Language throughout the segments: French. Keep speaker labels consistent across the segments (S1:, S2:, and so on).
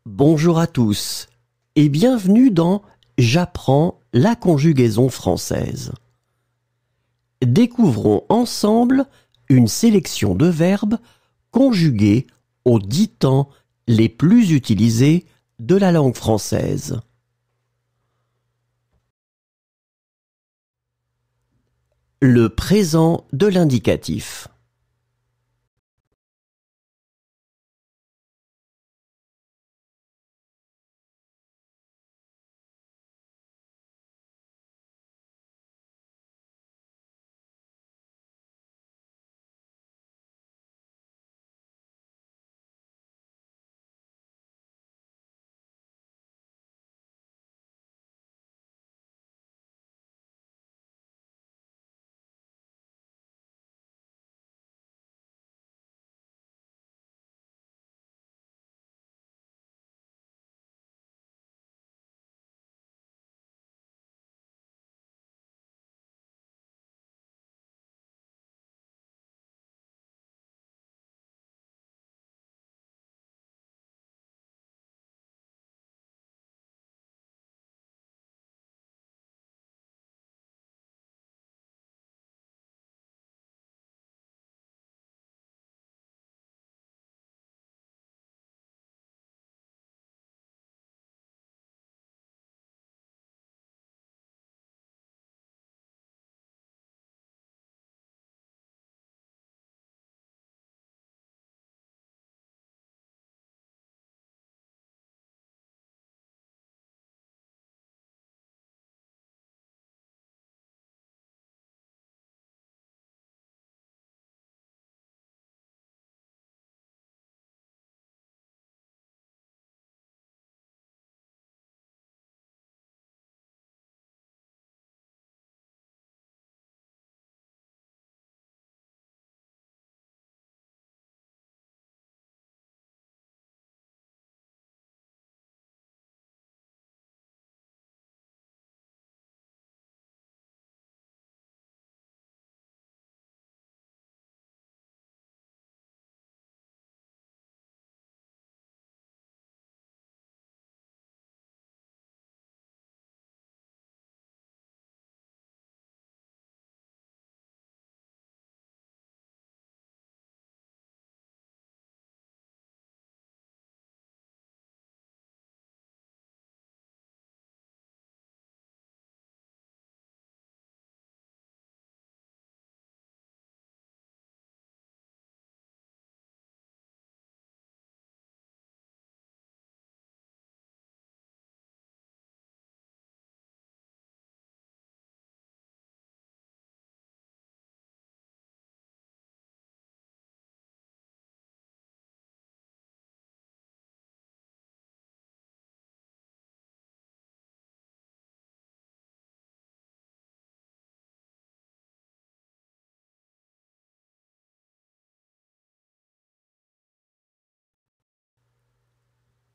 S1: Bonjour à tous et bienvenue dans J'apprends la conjugaison française. Découvrons ensemble une sélection de verbes conjugués aux 10 temps les plus utilisés de la langue française. Le présent de l'indicatif.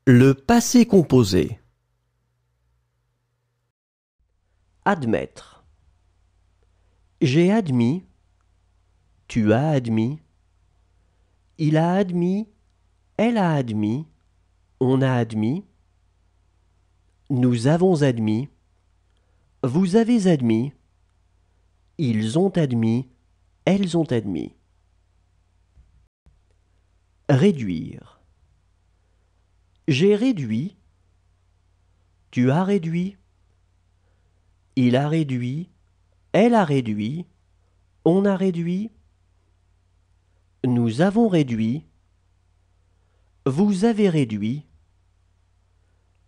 S1: Le passé composé. Admettre. J'ai admis, tu as admis, il a admis, elle a admis, on a admis, nous avons admis, vous avez admis, ils ont admis, elles ont admis. Réduire. J'ai réduit, tu as réduit, il a réduit, elle a réduit, on a réduit, nous avons réduit, vous avez réduit,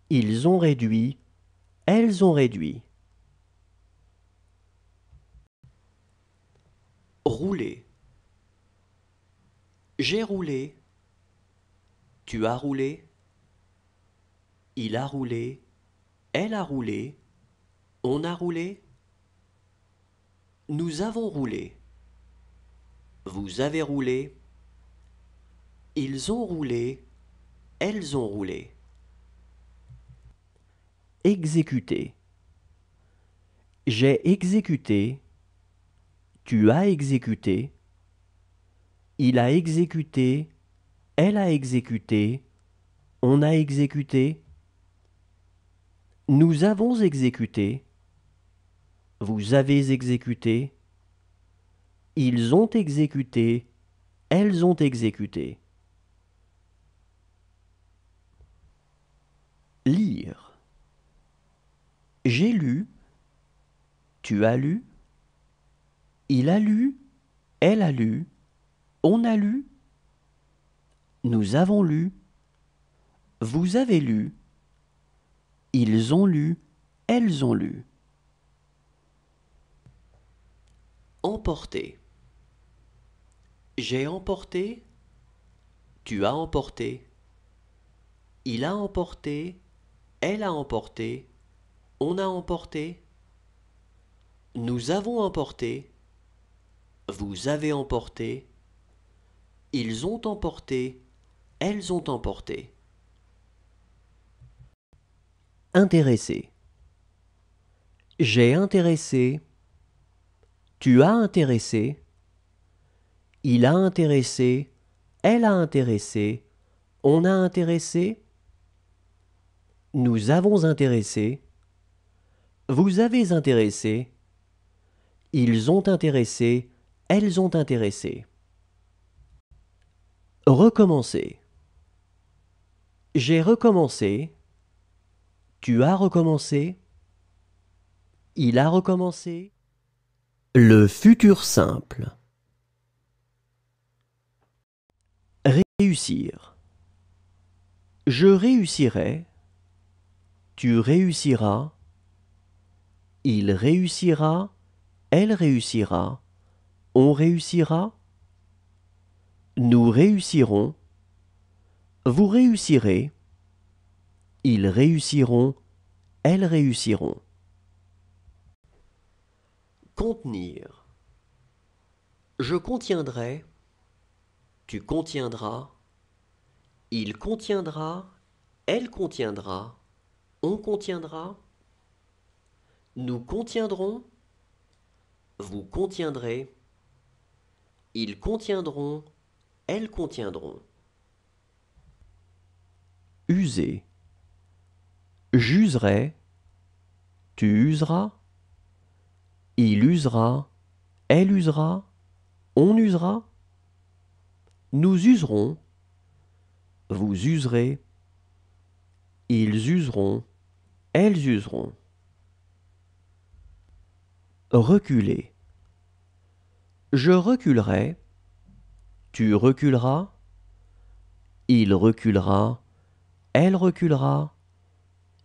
S1: ils ont réduit, elles ont réduit. Rouler. J'ai roulé, tu as roulé, il a roulé, elle a roulé, on a roulé, nous avons roulé, vous avez roulé, ils ont roulé, elles ont roulé. Exécuter. J'ai exécuté, tu as exécuté, il a exécuté, elle a exécuté, On a exécuté. Nous avons exécuté. Vous avez exécuté. Ils ont exécuté. Elles ont exécuté. Lire. J'ai lu. Tu as lu. Il a lu. Elle a lu. On a lu. Nous avons lu. Vous avez lu. Ils ont lu. Elles ont lu. Emporter. J'ai emporté. Tu as emporté. Il a emporté. Elle a emporté. On a emporté. Nous avons emporté. Vous avez emporté. Ils ont emporté. Elles ont emporté. Intéressé. J'ai intéressé. Tu as intéressé. Il a intéressé. Elle a intéressé. On a intéressé. Nous avons intéressé. Vous avez intéressé. Ils ont intéressé. Elles ont intéressé. Recommencer. J'ai recommencé. Tu as recommencé. Il a recommencé. Le futur simple. Réussir. Je réussirai. Tu réussiras. Il réussira. Elle réussira. On réussira. Nous réussirons. Vous réussirez. Ils réussiront. Elles réussiront. Contenir. Je contiendrai. Tu contiendras. Il contiendra. Elle contiendra. On contiendra. Nous contiendrons. Vous contiendrez. Ils contiendront. Elles contiendront. User. J'userai. Tu useras. Il usera. Elle usera. On usera. Nous userons. Vous userez. Ils useront. Elles useront. Reculer. Je reculerai. Tu reculeras. Il reculera. Elle reculera.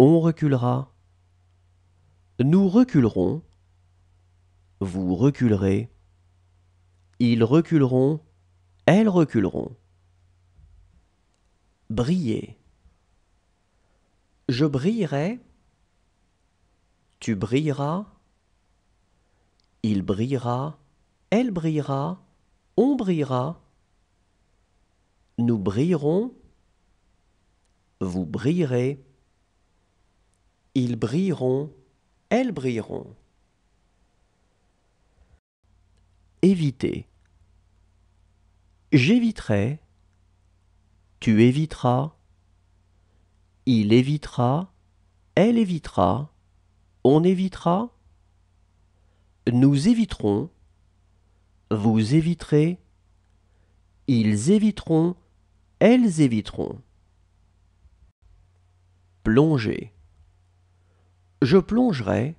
S1: On reculera. Nous reculerons. Vous reculerez. Ils reculeront. Elles reculeront. Briller. Je brillerai. Tu brilleras. Il brillera. Elle brillera. On brillera. Nous brillerons. Vous brillerez. Ils brilleront. Elles brilleront. Éviter. J'éviterai. Tu éviteras. Il évitera. Elle évitera. On évitera. Nous éviterons. Vous éviterez. Ils éviteront. Elles éviteront. Plonger. Je plongerai.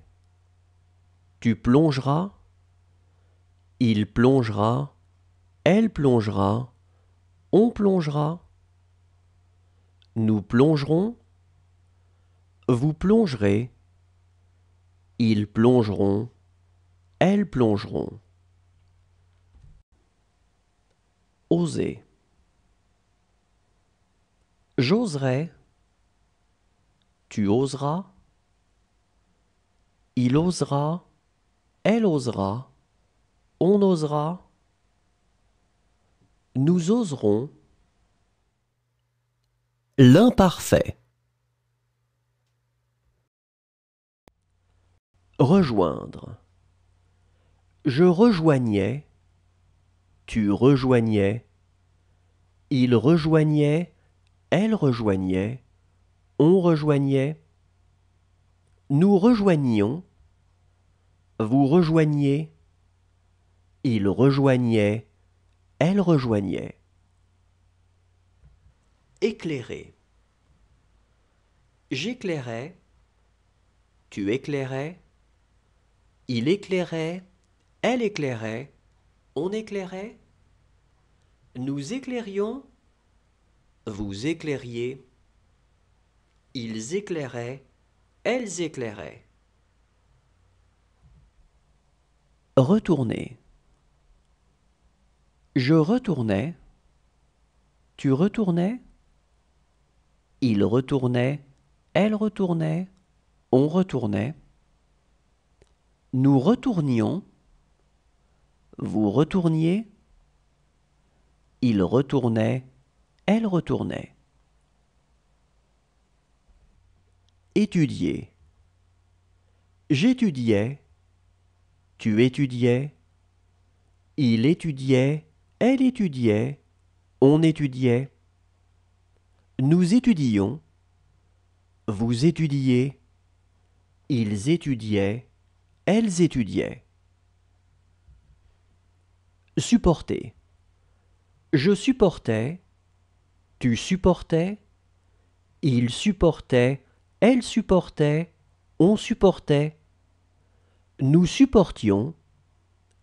S1: Tu plongeras. Il plongera. Elle plongera. On plongera. Nous plongerons. Vous plongerez. Ils plongeront. Elles plongeront. Oser. J'oserai. Tu oseras. Il osera. Elle osera. On osera. Nous oserons. L'imparfait. Rejoindre. Je rejoignais. Tu rejoignais. Il rejoignait. elle rejoignait, on rejoignait. Nous rejoignions, vous rejoigniez, il rejoignait, elle rejoignait. Éclairer. J'éclairais, tu éclairais, il éclairait, elle éclairait, on éclairait. Nous éclairions, vous éclairiez, ils éclairaient, elles éclairaient. Retourner. Je retournais, tu retournais, il retournait, elle retournait, on retournait. Nous retournions, vous retourniez, il retournait, elle retournait. Étudier. J'étudiais, tu étudiais, il étudiait, elle étudiait, on étudiait. Nous étudions, vous étudiez, ils étudiaient, elles étudiaient. Supporter. Je supportais, tu supportais, il supportait, elle supportait, on supportait. Nous supportions,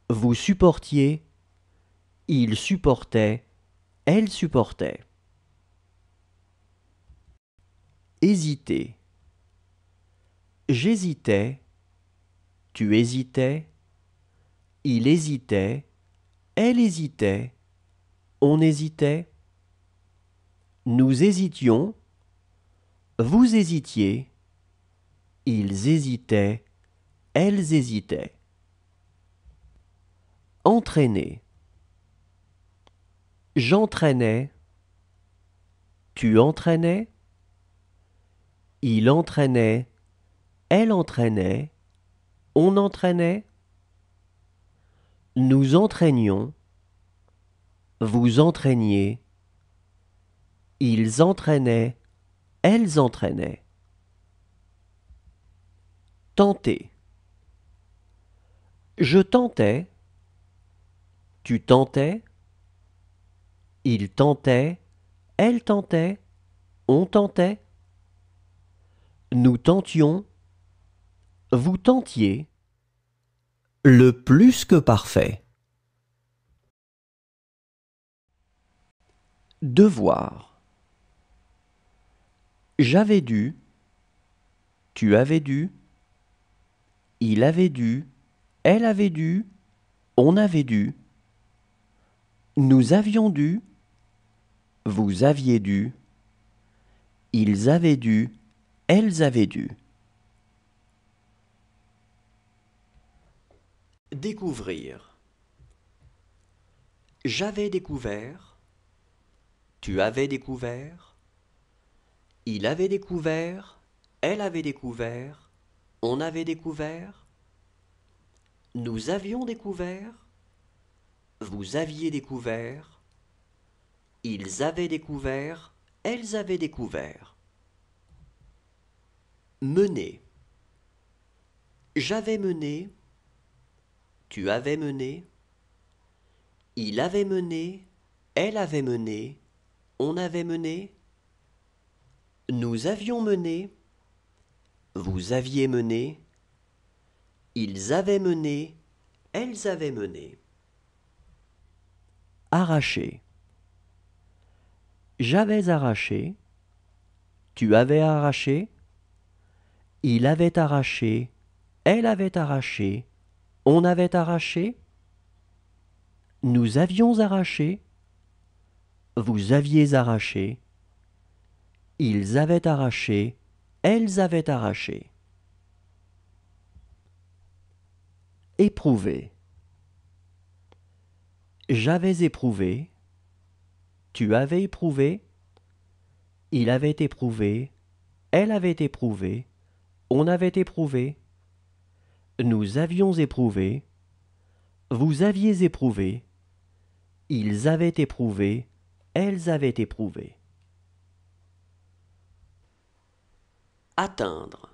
S1: vous supportiez, il supportait, elle supportait. Hésiter. J'hésitais, tu hésitais, il hésitait, elle hésitait, on hésitait. Nous hésitions, vous hésitiez, ils hésitaient, elles hésitaient. Entraîner. J'entraînais, tu entraînais, il entraînait, elle entraînait, on entraînait. Nous entraînions, vous entraîniez, ils entraînaient, elles entraînaient. Tenter. Je tentais, tu tentais, il tentait, elle tentait, on tentait. Nous tentions, vous tentiez. Le plus que parfait. Devoir. J'avais dû, tu avais dû, il avait dû, elle avait dû, on avait dû. Nous avions dû, vous aviez dû, ils avaient dû, elles avaient dû. Découvrir. J'avais découvert, tu avais découvert, il avait découvert, elle avait découvert, on avait découvert, nous avions découvert, vous aviez découvert, ils avaient découvert, elles avaient découvert. Mener. J'avais mené, tu avais mené, il avait mené, elle avait mené, on avait mené, nous avions mené, vous aviez mené, ils avaient mené, elles avaient mené. Arracher. J'avais arraché, tu avais arraché, il avait arraché, elle avait arraché, on avait arraché, nous avions arraché, vous aviez arraché, ils avaient arraché, elles avaient arraché. Éprouver. J'avais éprouvé, tu avais éprouvé, il avait éprouvé, elle avait éprouvé, on avait éprouvé, nous avions éprouvé, vous aviez éprouvé, ils avaient éprouvé, elles avaient éprouvé. Atteindre.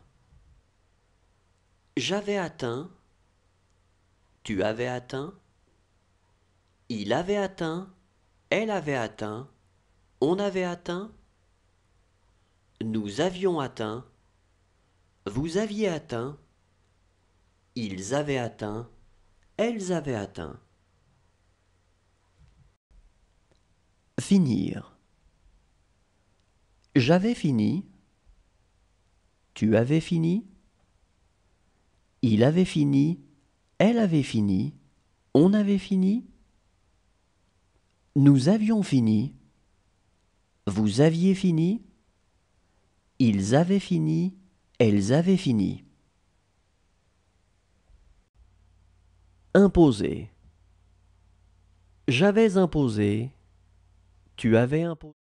S1: J'avais atteint. Tu avais atteint. Il avait atteint. Elle avait atteint. On avait atteint. Nous avions atteint. Vous aviez atteint. Ils avaient atteint. Elles avaient atteint. Finir. J'avais fini. Tu avais fini. Il avait fini. Elle avait fini. On avait fini. Nous avions fini. Vous aviez fini. Ils avaient fini. Elles avaient fini. Imposer. J'avais imposé. Tu avais imposé.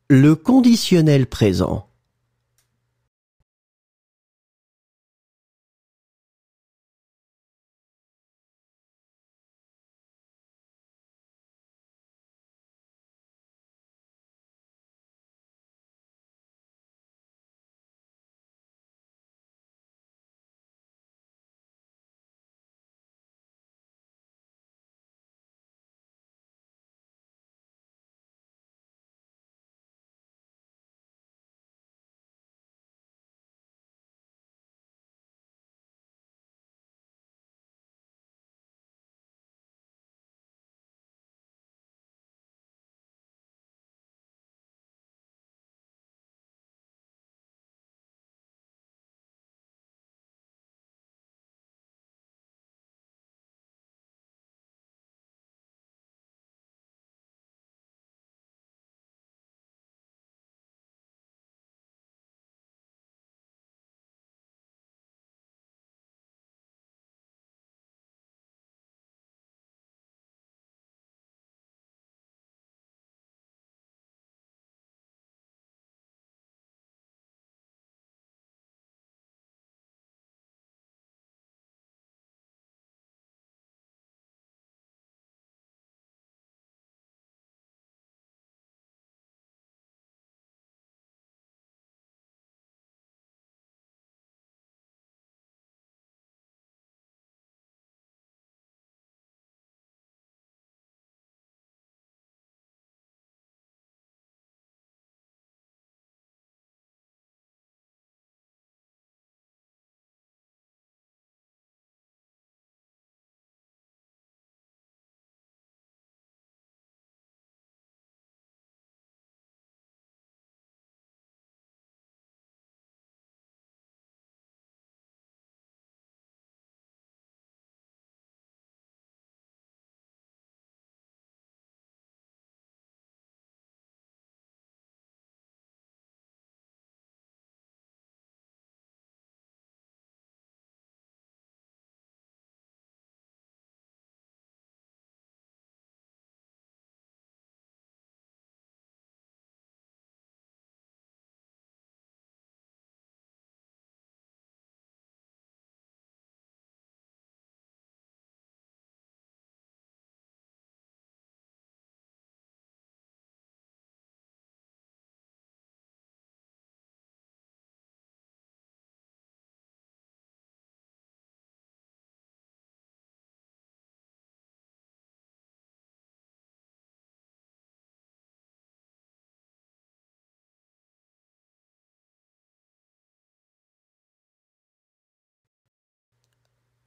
S1: Le conditionnel présent.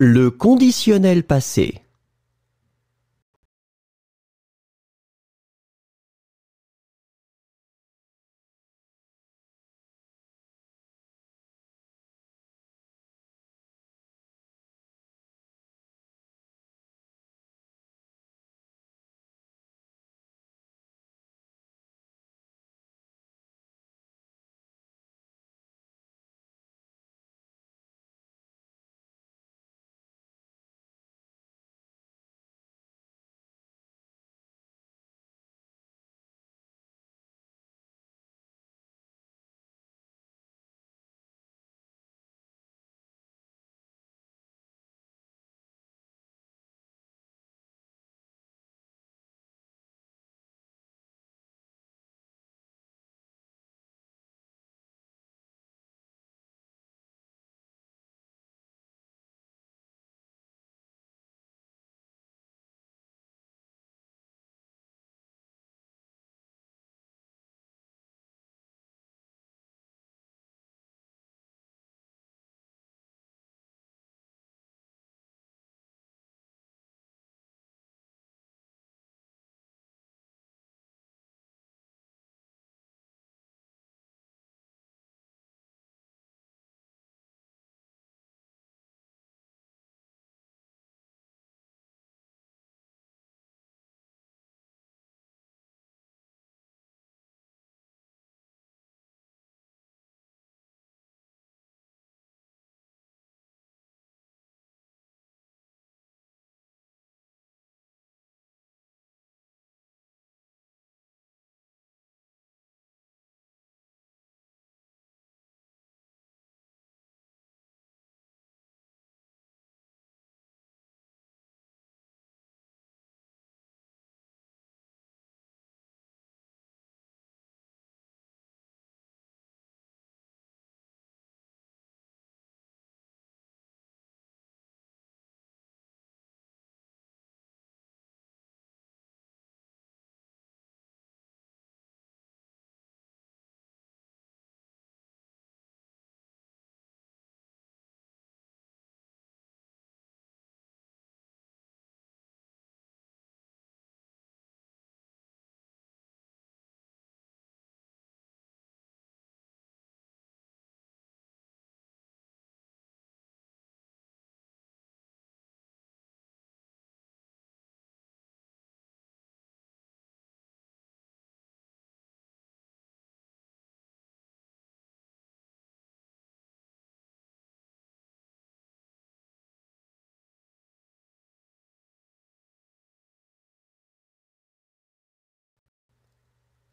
S1: Le conditionnel passé.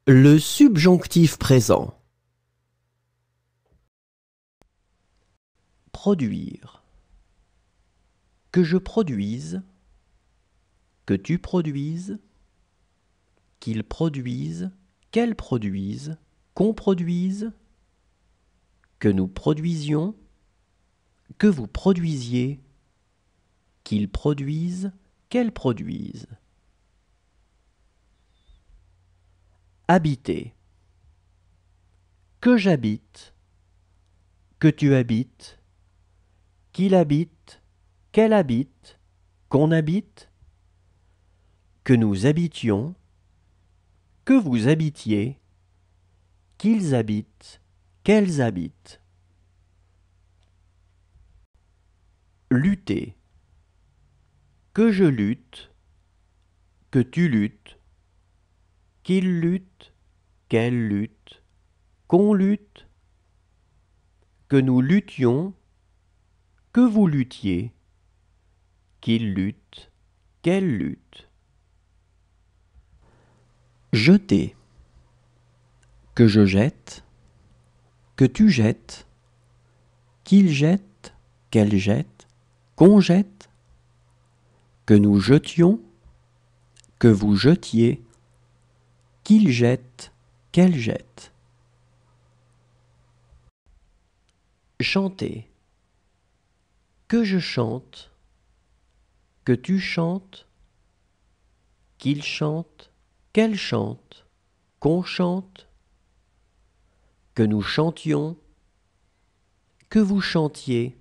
S1: Le subjonctif présent. Produire. Que je produise. Que tu produises. Qu'il produise. Qu'elle produise. Qu'on produise. Que nous produisions. Que vous produisiez. Qu'ils produisent. Qu'elles produisent. Habiter. Que j'habite. Que tu habites. Qu'il habite. Qu'elle habite. Qu'on habite. Que nous habitions. Que vous habitiez. Qu'ils habitent. Qu'elles habitent. Lutter. Que je lutte. Que tu luttes. Qu'il lutte. Qu'elle lutte. Qu'on lutte. Que nous luttions. Que vous luttiez. Qu'il lutte. Qu'elle lutte. Jeter. Que je jette. Que tu jettes. Qu'il jette. Qu'elle jette. Qu'on jette. Que nous jetions. Que vous jetiez. Qu'il jette. Qu'elle jette. Chanter. Que je chante. Que tu chantes. Qu'il chante. Qu'elle chante. Qu'on chante. Que nous chantions. Que vous chantiez.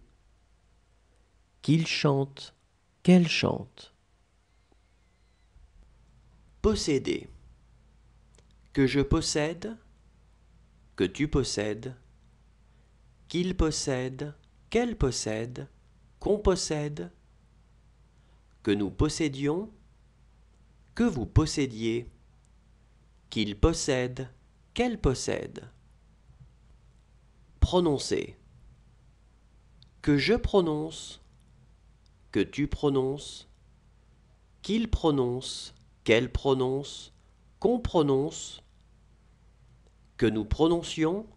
S1: qu'il chante, qu'elle chante. Posséder. Que je possède, que tu possèdes, qu'il possède, qu'elle possède, qu'on possède, que nous possédions, que vous possédiez, qu'il possède, qu'elle possède. Prononcer. Que je prononce, que tu prononces, qu'il prononce, qu'elle prononce, qu'on prononce, que nous prononcions,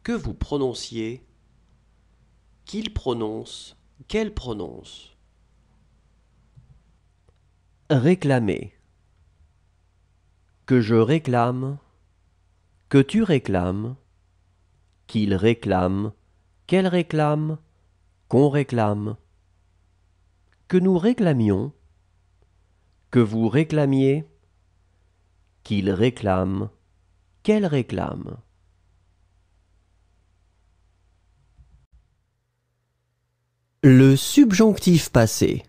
S1: que vous prononciez, qu'il prononce, qu'elle prononce. Réclamer. Que je réclame, que tu réclames, qu'il réclame, qu'elle réclame, qu'on réclame, que nous réclamions, que vous réclamiez, qu'il réclame, qu'elle réclame. Le subjonctif passé.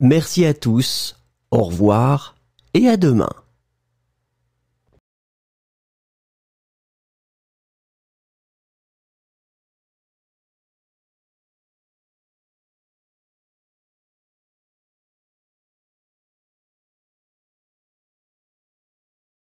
S1: Merci à tous, au revoir et à demain.